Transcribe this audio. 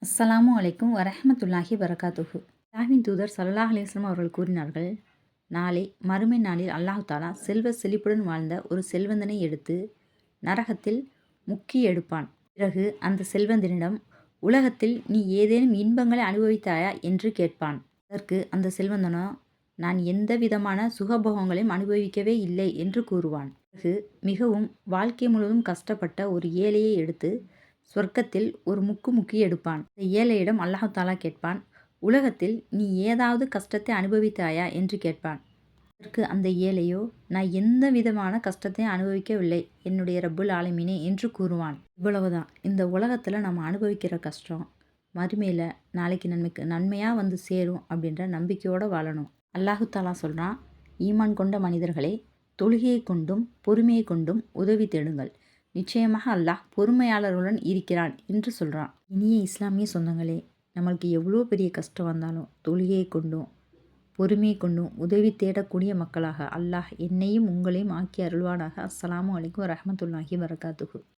அஸ்ஸலாமு அலைக்கும் வரஹ்மத்துல்லாஹி வரகாத்துஹு. அல்லாஹ்வின் தூதர் ஸல்லல்லாஹு அலைஹி வஸல்லம் அவர்கள் கூறினார்கள், நாளை மறுமை நாளில் அல்லாஹ் தஆலா செல்வ செழிப்புடன் வாழ்ந்த ஒரு செல்வந்தனை எடுத்து நரகத்தில் முக்கி எடுப்பான். பிறகு அந்த செல்வந்தனிடம், உலகத்தில் நீ ஏதேனும் இன்பங்களை அனுபவித்தாயா என்று கேட்பான். அதற்கு அந்த செல்வந்தனோ, நான் எந்த விதமான சுகபோகங்களையும் அனுபவிக்கவே இல்லை என்று கூறுவான். பிறகு மிகவும் வாழ்க்கை முழுவதும் கஷ்டப்பட்ட ஒரு ஏழையை எடுத்து சொர்க்கத்தில் ஒரு முக்கு முக்கி எடுப்பான். இந்த ஏழையிடம் அல்லாஹ் தஆலா கேட்பான், உலகத்தில் நீ ஏதாவது கஷ்டத்தை அனுபவித்தாயா என்று கேட்பான். அதற்கு அந்த ஏழையோ, நான் எந்த விதமான கஷ்டத்தையும் அனுபவிக்கவில்லை என்னுடைய ரப்புல் ஆலமீனே என்று கூறுவான். இவ்வளவுதான். இந்த உலகத்தில் நம்ம அனுபவிக்கிற கஷ்டம் மறுமையில் நாளைக்கு நன்மையாக வந்து சேரும் அப்படின்ற நம்பிக்கையோடு வாழணும். அல்லாஹு தஆலா சொல்கிறான், ஈமான் கொண்ட மனிதர்களை தொழுகையை கொண்டும் பொறுமையை கொண்டும் உதவி தேடுங்கள், நிச்சயமாக அல்லாஹ் பொறுமையாளர்களுடன் இருக்கிறான் என்று சொல்கிறான். இனிய இஸ்லாமிய சொந்தங்களே, நம்மளுக்கு எவ்வளோ பெரிய கஷ்டம் வந்தாலும் தொழுகையை கொண்டும் பொறுமையை கொண்டும் உதவி தேடக்கூடிய மக்களாக அல்லாஹ் என்னையும் உங்களையும் ஆக்கி அருள்வானாக. அஸ்ஸலாமு அலைக்கும் வரஹ்மத்துல்லாஹி வரகாத்துஹு.